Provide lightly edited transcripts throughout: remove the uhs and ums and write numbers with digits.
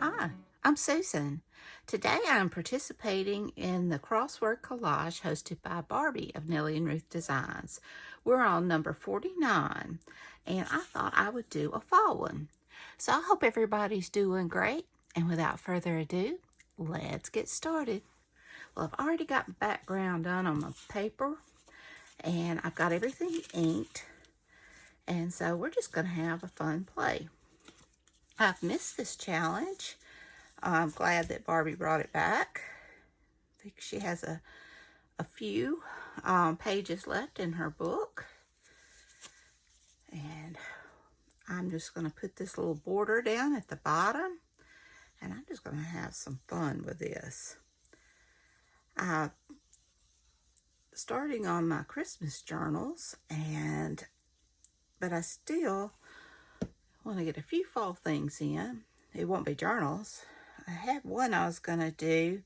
Hi, I'm Susan. Today I'm participating in the Crossword Collage hosted by Barbie of Nellie and Ruth Designs. We're on number 49, and I thought I would do a fall one. So I hope everybody's doing great, and without further ado, let's get started. Well, I've already got the background done on my paper, and I've got everything inked, and so we're just going to have a fun play. I've missed this challenge. I'm glad that Barbie brought it back. I think she has a few pages left in her book. And I'm just going to put this little border down at the bottom. And I'm just going to have some fun with this. Starting on my Christmas journals, but I still want to get a few fall things in. It won't be journals. I have one I was going to do,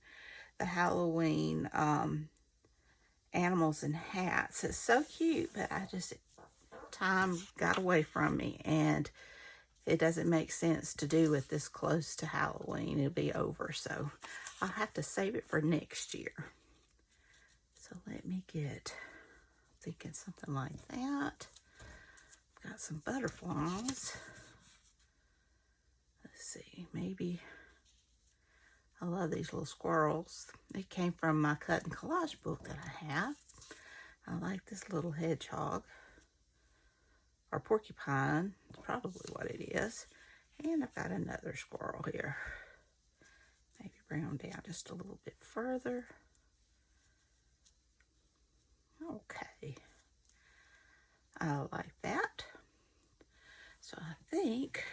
the Halloween animals and hats. It's so cute, but time got away from me, and it doesn't make sense to do it this close to Halloween. It'll be over, so I'll have to save it for next year. So let me thinking something like that. Got some butterflies. Let's see, maybe, I love these little squirrels. They came from my cut and collage book that I have. I like this little hedgehog, or porcupine, it's probably what it is. And I've got another squirrel here. Maybe bring them down just a little bit further. Okay, I like that. So I think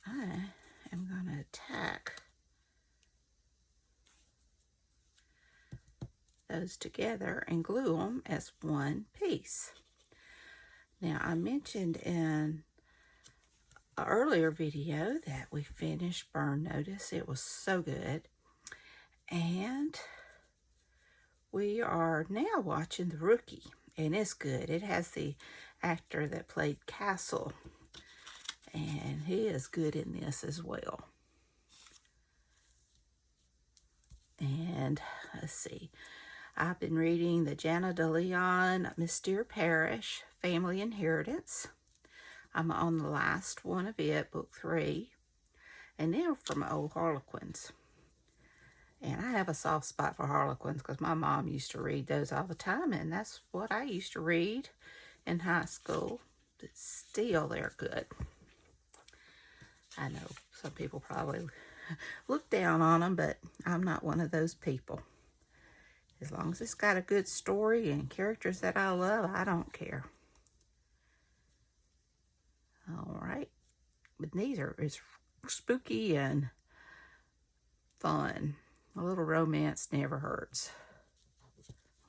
I am going to attack those together and glue them as one piece. Now, I mentioned in an earlier video that we finished Burn Notice. It was so good. And we are now watching The Rookie, and it's good. It has the actor that played Castle, and he is good in this as well. And let's see, I've been reading the Jana de Leon Mystere Parish Family Inheritance. I'm on the last one of it, book 3, and they're from old Harlequins. And I have a soft spot for Harlequins because my mom used to read those all the time, and that's what I used to read in high school. But still, they're good. I know some people probably look down on them, but I'm not one of those people. As long as it's got a good story and characters that I love, I don't care. All right. But these are spooky and fun. A little romance never hurts.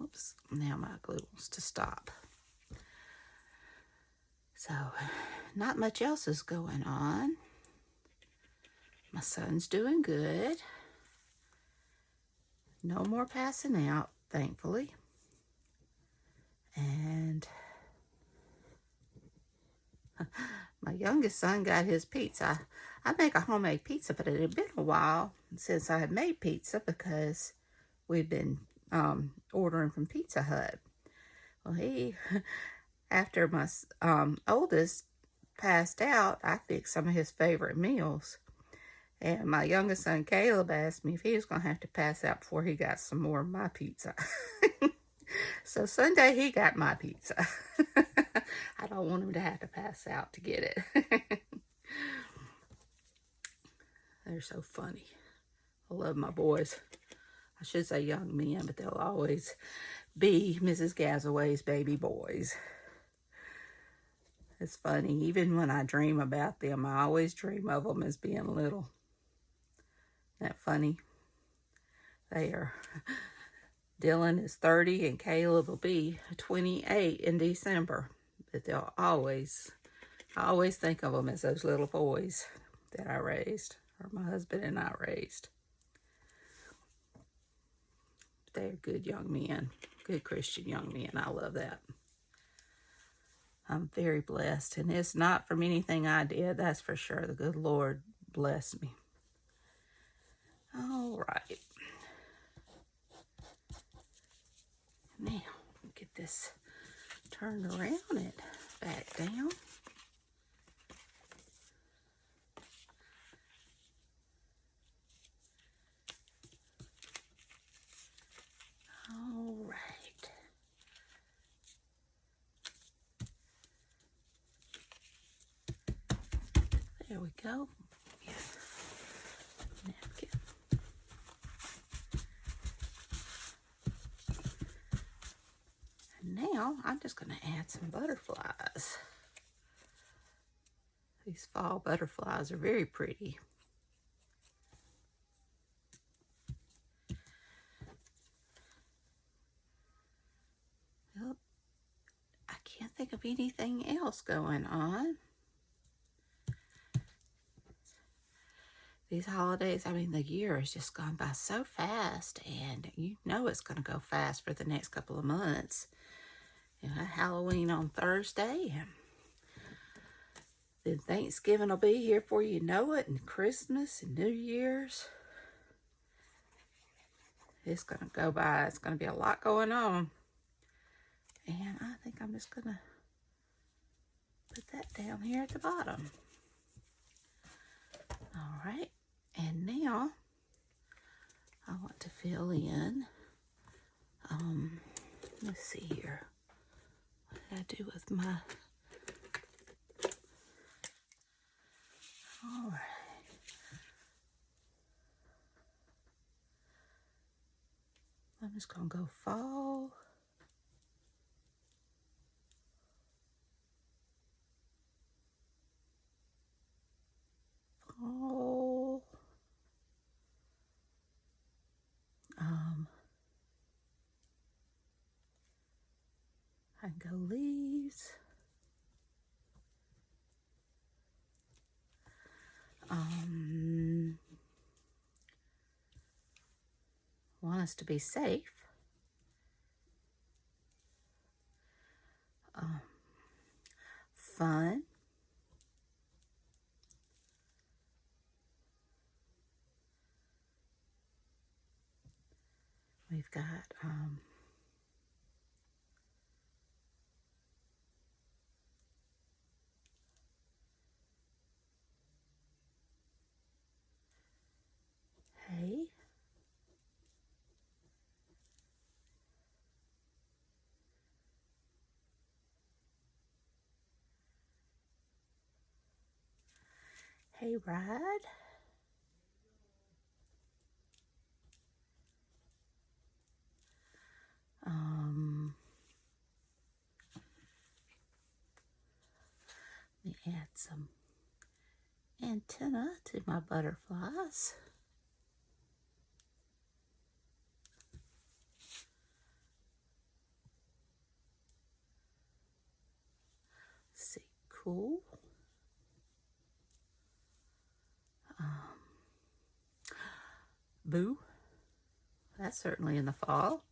Oops, now my glue wants to stop. So, not much else is going on. My son's doing good. No more passing out, thankfully. And my youngest son got his pizza. I make a homemade pizza, but it had been a while since I had made pizza because we've been ordering from Pizza Hut. Well, after my oldest passed out, I fixed some of his favorite meals. And my youngest son, Caleb, asked me if he was going to have to pass out before he got some more of my pizza. So Sunday, he got my pizza. I don't want him to have to pass out to get it. They're so funny. I love my boys. I should say young men, but they'll always be Mrs. Gazaway's baby boys. It's funny. Even when I dream about them, I always dream of them as being little. Isn't that funny? Dylan is 30 and Caleb will be 28 in December. But I always think of them as those little boys that I raised, or my husband and I raised. They're good young men, good Christian young men. I love that. I'm very blessed, and it's not from anything I did, that's for sure. The good Lord bless me. All right. Now, get this turned around and back down. All right. There we go. Yeah. Napkin. And now I'm just going to add some butterflies. These fall butterflies are very pretty. Well, I can't think of anything else going on. These holidays, I mean, the year has just gone by so fast, and you know it's going to go fast for the next couple of months. You know, Halloween on Thursday, and then Thanksgiving will be here before you know it, and Christmas and New Year's. It's going to go by. It's going to be a lot going on. And I think I'm just going to put that down here at the bottom. All right. And now I want to fill in, let's see here. What did I do with my, all right. I'm just going to go fall. Fall. I can go leaves. Want us to be safe. Fun. We've got hay. Hay ride. Let me add some antenna to my butterflies. Let's see, cool. Boo. That's certainly in the fall.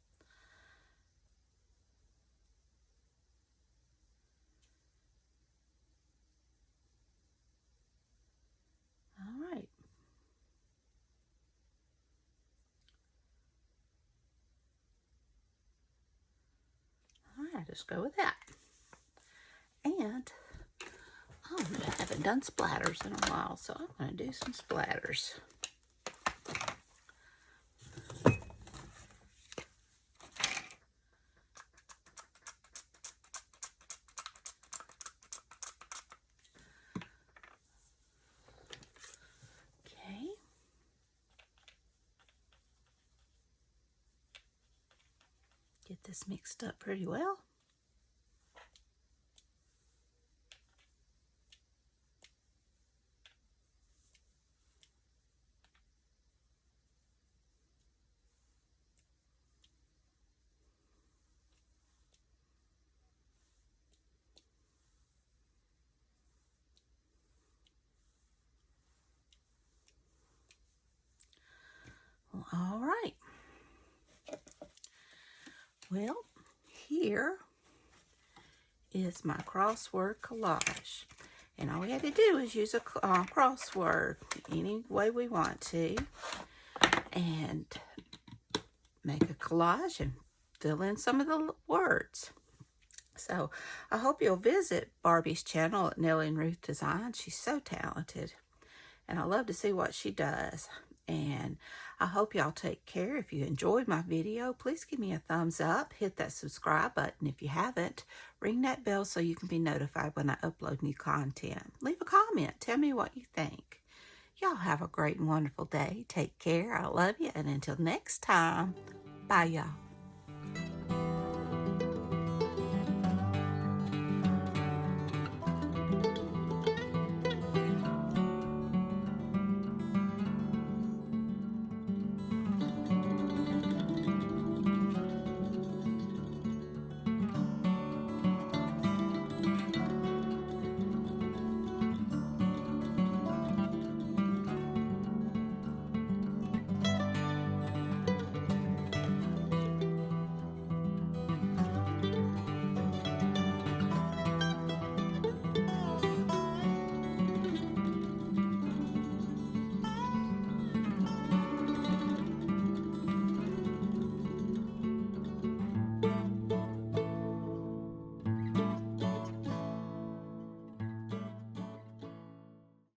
All right. All right, just go with that. And I haven't done splatters in a while, so I'm going to do some splatters. Okay. Get this mixed up pretty well. All right. Well, here is my crossword collage. And all we had to do is use a crossword any way we want to. And make a collage and fill in some of the words. So I hope you'll visit Barbie's channel at Nellie and Ruth Designs. She's so talented. And I love to see what she does. And I hope y'all take care. If you enjoyed my video, please give me a thumbs up. Hit that subscribe button if you haven't. Ring that bell so you can be notified when I upload new content. Leave a comment. Tell me what you think. Y'all have a great and wonderful day. Take care. I love you. And until next time, bye y'all.